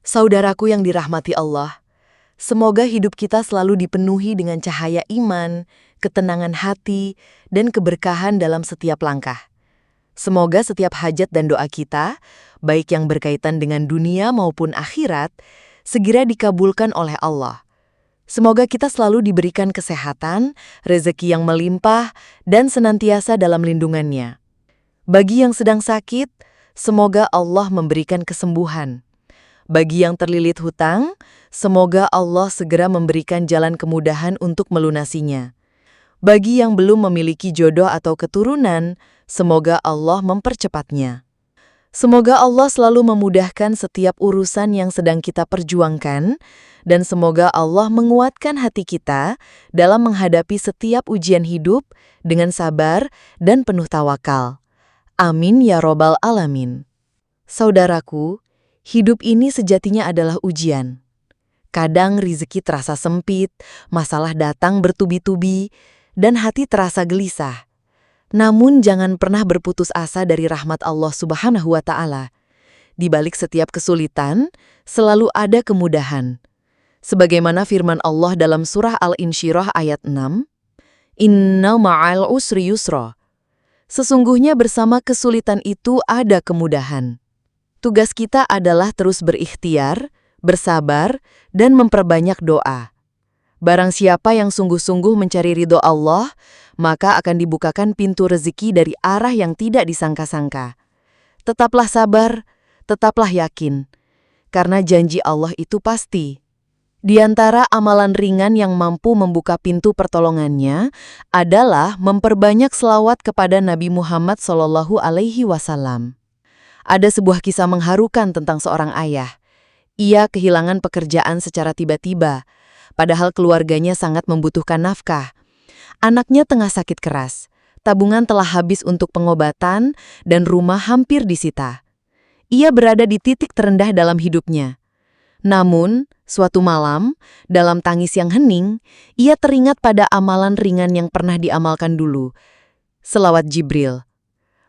Saudaraku yang dirahmati Allah, semoga hidup kita selalu dipenuhi dengan cahaya iman, ketenangan hati, dan keberkahan dalam setiap langkah. Semoga setiap hajat dan doa kita, baik yang berkaitan dengan dunia maupun akhirat, segera dikabulkan oleh Allah. Semoga kita selalu diberikan kesehatan, rezeki yang melimpah, dan senantiasa dalam lindungannya. Bagi yang sedang sakit, semoga Allah memberikan kesembuhan. Bagi yang terlilit hutang, semoga Allah segera memberikan jalan kemudahan untuk melunasinya. Bagi yang belum memiliki jodoh atau keturunan, semoga Allah mempercepatnya. Semoga Allah selalu memudahkan setiap urusan yang sedang kita perjuangkan, dan semoga Allah menguatkan hati kita dalam menghadapi setiap ujian hidup dengan sabar dan penuh tawakal. Amin ya robbal alamin. Saudaraku, hidup ini sejatinya adalah ujian. Kadang rezeki terasa sempit, masalah datang bertubi-tubi, dan hati terasa gelisah. Namun jangan pernah berputus asa dari rahmat Allah Subhanahu wa Ta'ala. Di balik setiap kesulitan, selalu ada kemudahan. Sebagaimana firman Allah dalam surah Al-Insyirah ayat 6, "Inna ma'al usri yusra." Sesungguhnya bersama kesulitan itu ada kemudahan. Tugas kita adalah terus berikhtiar, bersabar, dan memperbanyak doa. Barang siapa yang sungguh-sungguh mencari ridho Allah, maka akan dibukakan pintu rezeki dari arah yang tidak disangka-sangka. Tetaplah sabar, tetaplah yakin, karena janji Allah itu pasti. Di antara amalan ringan yang mampu membuka pintu pertolongannya adalah memperbanyak selawat kepada Nabi Muhammad SAW. Ada sebuah kisah mengharukan tentang seorang ayah. Ia kehilangan pekerjaan secara tiba-tiba, padahal keluarganya sangat membutuhkan nafkah. Anaknya tengah sakit keras, tabungan telah habis untuk pengobatan, dan rumah hampir disita. Ia berada di titik terendah dalam hidupnya. Namun, suatu malam, dalam tangis yang hening, ia teringat pada amalan ringan yang pernah diamalkan dulu, selawat Jibril.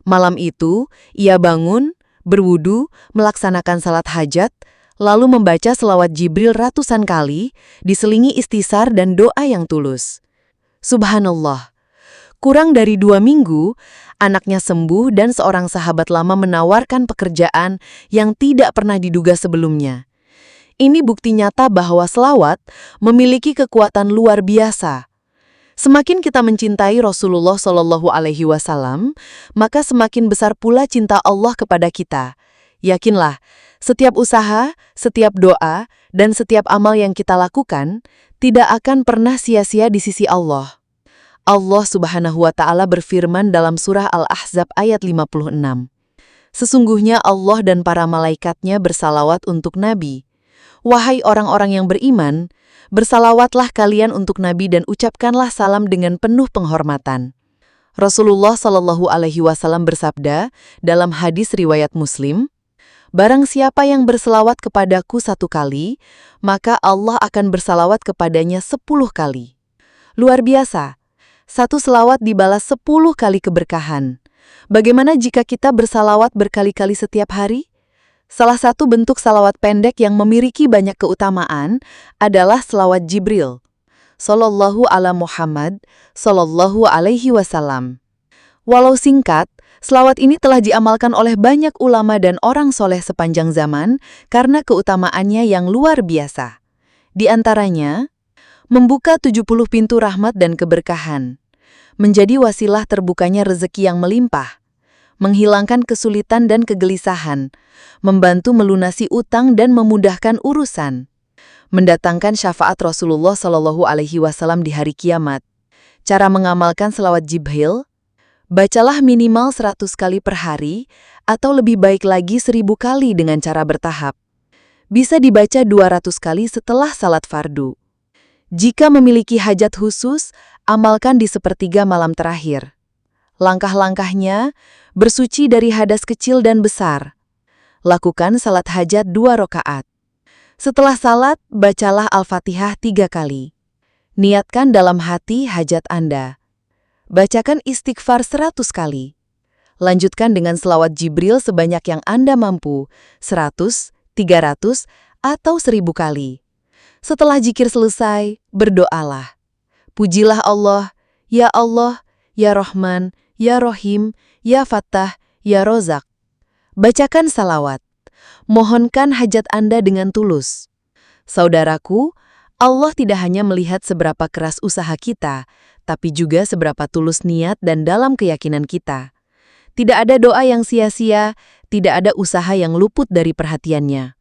Malam itu, ia bangun, berwudu, melaksanakan salat hajat, lalu membaca selawat Jibril ratusan kali, diselingi istisar dan doa yang tulus. Subhanallah, kurang dari 2 minggu, anaknya sembuh dan seorang sahabat lama menawarkan pekerjaan yang tidak pernah diduga sebelumnya. Ini bukti nyata bahwa selawat memiliki kekuatan luar biasa. Semakin kita mencintai Rasulullah SAW, maka semakin besar pula cinta Allah kepada kita. Yakinlah, setiap usaha, setiap doa, dan setiap amal yang kita lakukan tidak akan pernah sia-sia di sisi Allah. Allah Subhanahu wa Ta'ala berfirman dalam surah Al-Ahzab ayat 56. Sesungguhnya Allah dan para malaikatnya bersalawat untuk Nabi. Wahai orang-orang yang beriman, bersalawatlah kalian untuk Nabi dan ucapkanlah salam dengan penuh penghormatan. Rasulullah SAW bersabda dalam hadis riwayat Muslim, "Barang siapa yang berselawat kepadaku 1 kali, maka Allah akan bersalawat kepadanya 10 kali." Luar biasa, 1 selawat dibalas 10 kali keberkahan. Bagaimana jika kita bersalawat berkali-kali setiap hari? Salah satu bentuk salawat pendek yang memiliki banyak keutamaan adalah selawat Jibril. Sallallahu ala Muhammad, sallallahu alaihi wasallam. Walau singkat, selawat ini telah diamalkan oleh banyak ulama dan orang soleh sepanjang zaman karena keutamaannya yang luar biasa. Di antaranya, membuka 70 pintu rahmat dan keberkahan, menjadi wasilah terbukanya rezeki yang melimpah, menghilangkan kesulitan dan kegelisahan, membantu melunasi utang dan memudahkan urusan, mendatangkan syafaat Rasulullah SAW di hari kiamat. Cara mengamalkan selawat Jibril, bacalah minimal 100 kali per hari, atau lebih baik lagi 1000 kali dengan cara bertahap. Bisa dibaca 200 kali setelah salat fardu. Jika memiliki hajat khusus, amalkan di sepertiga malam terakhir. Langkah-langkahnya, bersuci dari hadas kecil dan besar. Lakukan salat hajat 2 rakaat. Setelah salat, bacalah Al-Fatihah 3 kali. Niatkan dalam hati hajat Anda. Bacakan istighfar 100 kali. Lanjutkan dengan selawat Jibril sebanyak yang Anda mampu, 100, 300, atau 1000 kali. Setelah zikir selesai, berdoalah. Pujilah Allah, ya Allah, ya Rahman, ya Rahim, ya Fattah, ya Rozak. Bacakan salawat. Mohonkan hajat Anda dengan tulus. Saudaraku, Allah tidak hanya melihat seberapa keras usaha kita, tapi juga seberapa tulus niat dan dalam keyakinan kita. Tidak ada doa yang sia-sia, tidak ada usaha yang luput dari perhatiannya.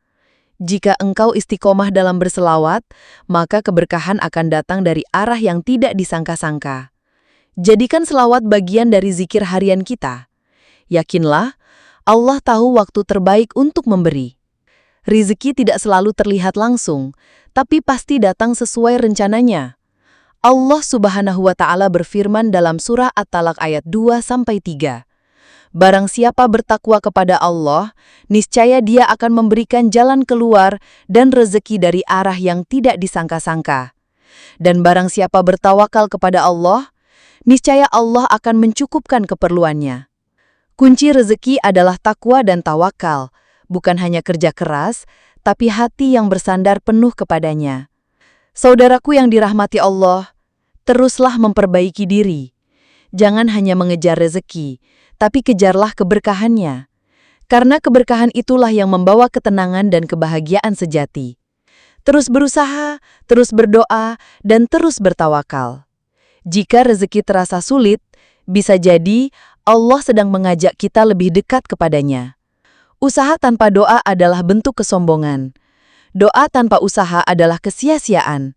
Jika engkau istiqomah dalam berselawat, maka keberkahan akan datang dari arah yang tidak disangka-sangka. Jadikan selawat bagian dari zikir harian kita. Yakinlah, Allah tahu waktu terbaik untuk memberi. Rizki tidak selalu terlihat langsung, tapi pasti datang sesuai rencananya. Allah Subhanahu wa Ta'ala berfirman dalam surah At-Talaq ayat 2-3. Barang siapa bertakwa kepada Allah, niscaya Dia akan memberikan jalan keluar dan rezeki dari arah yang tidak disangka-sangka. Dan barang siapa bertawakal kepada Allah, niscaya Allah akan mencukupkan keperluannya. Kunci rezeki adalah takwa dan tawakal, bukan hanya kerja keras, tapi hati yang bersandar penuh kepadanya. Saudaraku yang dirahmati Allah, teruslah memperbaiki diri. Jangan hanya mengejar rezeki, tapi kejarlah keberkahannya. Karena keberkahan itulah yang membawa ketenangan dan kebahagiaan sejati. Terus berusaha, terus berdoa, dan terus bertawakal. Jika rezeki terasa sulit, bisa jadi Allah sedang mengajak kita lebih dekat kepadanya. Usaha tanpa doa adalah bentuk kesombongan. Doa tanpa usaha adalah kesia-siaan.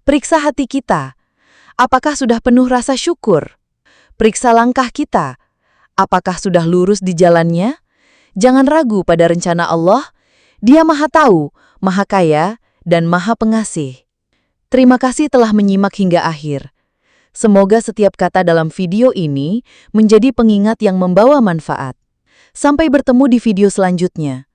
Periksa hati kita. Apakah sudah penuh rasa syukur? Periksa langkah kita. Apakah sudah lurus di jalannya? Jangan ragu pada rencana Allah. Dia Maha Tahu, Maha Kaya, dan Maha Pengasih. Terima kasih telah menyimak hingga akhir. Semoga setiap kata dalam video ini menjadi pengingat yang membawa manfaat. Sampai bertemu di video selanjutnya.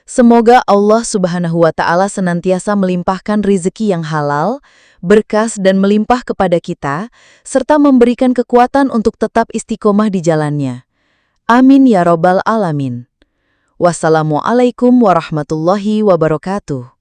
Semoga Allah Subhanahu wa Ta'ala senantiasa melimpahkan rizki yang halal, berkas dan melimpah kepada kita, serta memberikan kekuatan untuk tetap istiqomah di jalannya. Amin ya Rabbal Alamin. Wassalamualaikum warahmatullahi wabarakatuh.